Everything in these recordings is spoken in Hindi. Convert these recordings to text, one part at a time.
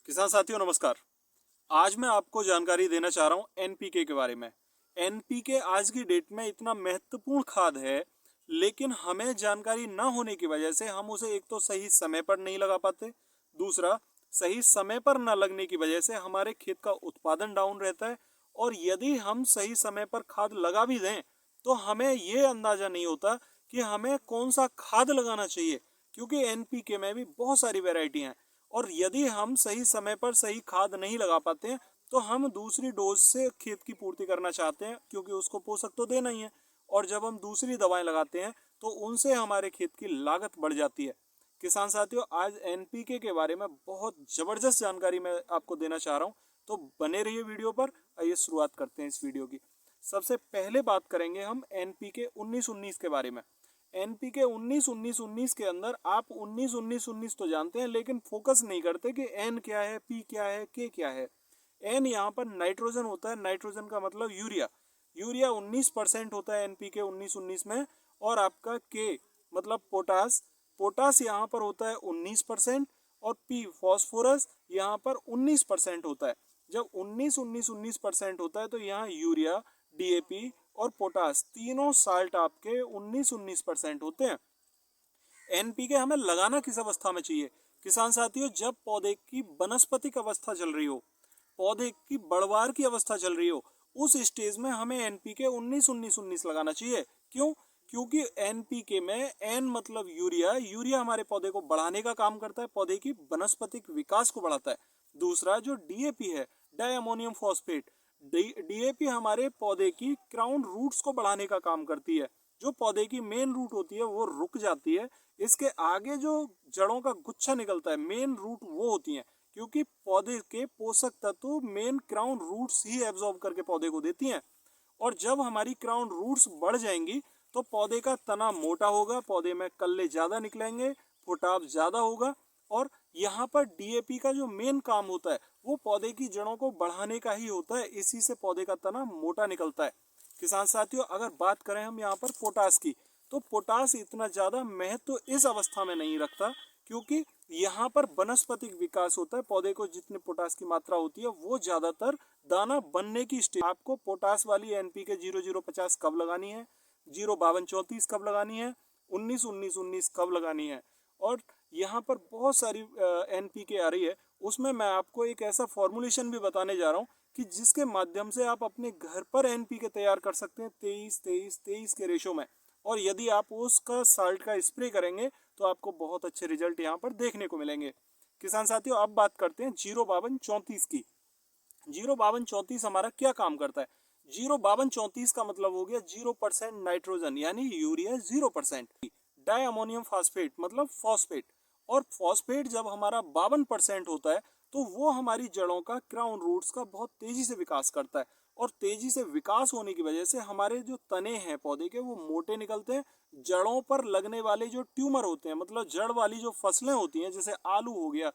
किसान साथियों नमस्कार। आज मैं आपको जानकारी देना चाह रहा हूँ एनपीके के बारे में। एनपीके आज की डेट में इतना महत्वपूर्ण खाद है, लेकिन हमें जानकारी ना होने की वजह से हम उसे एक तो सही समय पर नहीं लगा पाते, दूसरा सही समय पर न लगने की वजह से हमारे खेत का उत्पादन डाउन रहता है। और यदि हम सही समय पर खाद लगा भी दें तो हमें ये अंदाजा नहीं होता कि हमें कौन सा खाद लगाना चाहिए, क्योंकि एनपीके में भी बहुत सारी वैरायटी हैं। और यदि हम सही समय पर सही खाद नहीं लगा पाते हैं तो हम दूसरी डोज से खेत की पूर्ति करना चाहते हैं, क्योंकि उसको पोषक तो देना ही है। और जब हम दूसरी दवाएं लगाते हैं तो उनसे हमारे खेत की लागत बढ़ जाती है। किसान साथियों, आज एनपीके के बारे में बहुत जबरदस्त जानकारी मैं आपको देना चाह रहा हूं, तो बने रहिए वीडियो पर। आइए शुरुआत करते हैं इस वीडियो की। सबसे पहले बात करेंगे हम एनपीके 19-19 के बारे में। एनपीके 19-19-19 के अंदर आप 19-19-19 तो जानते हैं, लेकिन फोकस नहीं करते कि एन क्या है, पी क्या है, के क्या है। एन यहाँ पर नाइट्रोजन होता है। नाइट्रोजन का मतलब यूरिया। यूरिया 19% होता है एनपीके 19-19 में। और आपका के मतलब पोटास। पोटास यहाँ पर होता है 19%। और पी फॉस्फोरस यहाँ पर 19% होता है। जब 19-19-19% होता है तो यहाँ यूरिया, डीएपी और पोटास तीनों साल्ट आपके 19-19% होते हैं। एनपीके हमें लगाना किस अवस्था में चाहिए किसान साथियों? जब पौधे की वनस्पतिक अवस्था चल रही हो, पौधे की बढ़वार की अवस्था चल रही हो, उस स्टेज में हमें एनपीके 19-19-19 लगाना चाहिए। क्यों? क्योंकि एनपीके में एन मतलब यूरिया। यूरिया हमारे पौधे को बढ़ाने का काम करता है, पौधे की वनस्पतिक विकास को बढ़ाता है। दूसरा जो डीएपी है, डाई अमोनियम फॉस्फेट, डीएपी हमारे पौधे की क्राउन रूट्स को बढ़ाने का काम करती है। जो पौधे की मेन रूट होती है वो रुक जाती है, इसके आगे जो जड़ों का गुच्छा निकलता है, मेन रूट वो होती है। क्योंकि पौधे के पोषक तत्व मेन क्राउन रूट्स ही एब्जॉर्ब करके पौधे को देती हैं। और जब हमारी क्राउन रूट्स बढ़ जाएंगी तो पौधे का तना मोटा होगा, पौधे में कल्ले ज्यादा निकलेंगे, फुटाव ज्यादा होगा। और यहाँ पर डीएपी का जो मेन काम होता है वो पौधे की जड़ों को बढ़ाने का ही होता है। इसी से पौधे का तना मोटा निकलता है। किसान साथियों, अगर बात करें हम यहाँ पर पोटास की, तो पोटास इतना ज्यादा महत्व इस अवस्था में नहीं रखता, क्योंकि यहाँ पर वनस्पतिक विकास होता है। पौधे को जितने पोटास की मात्रा होती है वो ज्यादातर दाना बनने की स्टेज। आपको पोटास वाली एनपीके 0050 कब लगानी है, 05234 कब लगानी है, 19-19-19 कब लगानी है। और यहाँ पर बहुत सारी एनपीके आ रही है, उसमें मैं आपको एक ऐसा फॉर्मुलेशन भी बताने जा रहा हूँ कि जिसके माध्यम से आप अपने घर पर एनपीके तैयार कर सकते हैं 23-23-23 के रेशो में। और यदि आप उसका साल्ट का स्प्रे करेंगे तो आपको बहुत अच्छे रिजल्ट यहाँ पर देखने को मिलेंगे। किसान साथियों, अब बात करते हैं 05234 की। 05234 हमारा क्या काम करता है? 05234 का मतलब हो गया 0% नाइट्रोजन यानी यूरिया 0%, डाई अमोनियम फॉस्फेट मतलब फॉस्फेट। और फॉस्फेट जब हमारा 52% होता है तो वो हमारी जड़ों का, क्राउन रूट्स का बहुत तेजी से विकास करता है। और तेजी से विकास होने की वजह से हमारे जो तने हैं पौधे के वो मोटे निकलते हैं। जड़ों पर लगने वाले जो ट्यूमर होते हैं, मतलब जड़ वाली जो फसलें होती हैं, जैसे आलू हो गया,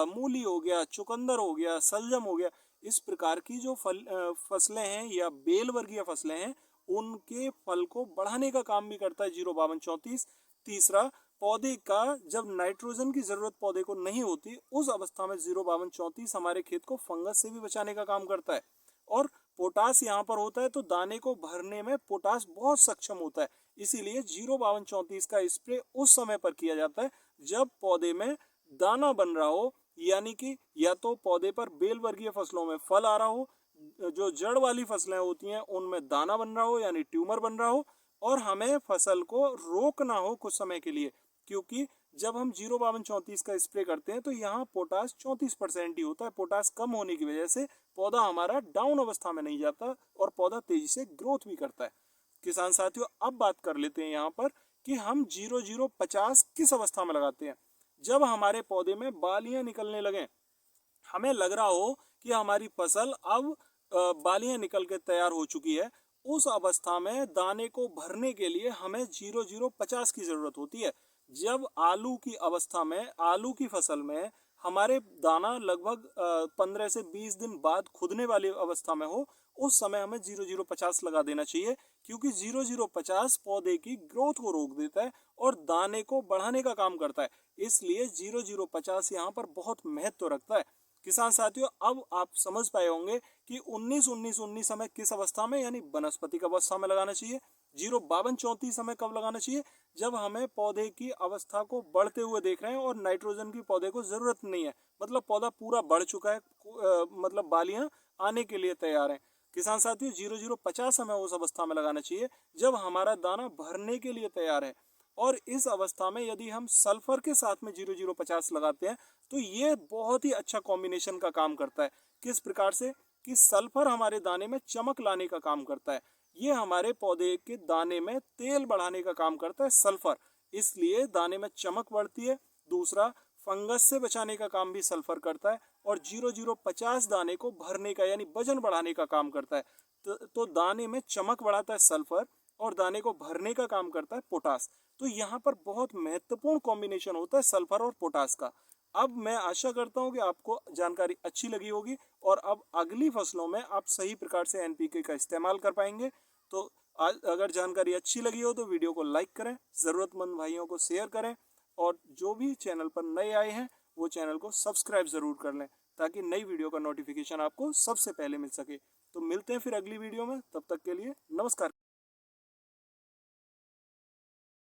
मूली हो गया, चुकंदर हो गया, सलजम हो गया, इस प्रकार की जो फसलें हैं या बेल वर्गीय फसलें हैं, उनके फल को बढ़ाने का काम भी करता है 05234। तीसरा, पौधे का जब नाइट्रोजन की जरूरत पौधे को नहीं होती, उस अवस्था में 05234 हमारे खेत को फंगस से भी बचाने का काम करता है। और पोटास यहाँ पर होता है तो दाने को भरने में पोटास बहुत सक्षम होता है। इसीलिए 05234 का स्प्रे उस समय पर किया जाता है जब पौधे में दाना बन रहा हो, यानी कि या तो पौधे पर बेल वर्गीय फसलों में फल आ रहा हो, जो जड़ वाली फसलें होती हैं उनमें दाना बन रहा हो यानी ट्यूमर बन रहा हो, और हमें फसल को रोकना हो कुछ समय के लिए। क्योंकि जब हम 05234 का स्प्रे करते हैं तो यहाँ पोटास 34% ही होता है। पोटास कम होने की वजह से पौधा हमारा डाउन अवस्था में नहीं जाता और पौधा तेजी से ग्रोथ भी करता है। किसान साथियों, अब बात कर लेते हैं यहाँ पर कि हम 0050 किस अवस्था में लगाते हैं। जब हमारे पौधे में बालियां निकलने लगे, हमें लग रहा हो कि हमारी फसल अब बालियां निकल के तैयार हो चुकी है, उस अवस्था में दाने को भरने के लिए हमें 0050 की जरूरत होती है। जब आलू की अवस्था में, आलू की फसल में हमारे दाना लगभग 15 से 20 दिन बाद खुदने वाली अवस्था में हो, उस समय हमें 0050 लगा देना चाहिए। क्योंकि 0050 पौधे की ग्रोथ को रोक देता है और दाने को बढ़ाने का काम करता है। इसलिए 0050 यहाँ पर बहुत महत्व रखता है। किसान साथियों, अब आप समझ पाए होंगे कि 19-19-19 हमें किस अवस्था में यानी वनस्पति की अवस्था में लगाना चाहिए। 0-52-34 हमें कब लगाना चाहिए? जब हमें पौधे की अवस्था को बढ़ते हुए देख रहे हैं और नाइट्रोजन की पौधे को जरूरत नहीं है, मतलब पौधा पूरा बढ़ चुका है, मतलब बालियां आने के लिए तैयार हैं। किसान साथियों, 0-0-50 हमें उस अवस्था में लगाना चाहिए जब हमारा दाना भरने के लिए तैयार है। और इस अवस्था में यदि हम सल्फर के साथ में 0-0-50 लगाते हैं तो ये बहुत ही अच्छा कॉम्बिनेशन का काम करता है। किस प्रकार से कि सल्फर हमारे दाने में चमक लाने का काम करता है। ये हमारे पौधे के दाने में तेल बढ़ाने का काम करता है सल्फर, इसलिए दाने में चमक बढ़ती है। दूसरा, फंगस से बचाने का काम भी सल्फर करता है। और 0-0-50 दाने को भरने का यानी वजन बढ़ाने का काम करता है। तो दाने में चमक बढ़ाता है सल्फर और दाने को भरने का काम करता है पोटास। तो यहाँ पर बहुत महत्वपूर्ण कॉम्बिनेशन होता है सल्फर और पोटास का। अब मैं आशा करता हूँ कि आपको जानकारी अच्छी लगी होगी और अब अगली फसलों में आप सही प्रकार से एनपीके का इस्तेमाल कर पाएंगे। तो अगर जानकारी अच्छी लगी हो तो वीडियो को लाइक करें, ज़रूरतमंद भाइयों को शेयर करें और जो भी चैनल पर नए आए हैं वो चैनल को सब्सक्राइब ज़रूर कर लें ताकि नई वीडियो का नोटिफिकेशन आपको सबसे पहले मिल सके। तो मिलते हैं फिर अगली वीडियो में, तब तक के लिए नमस्कार।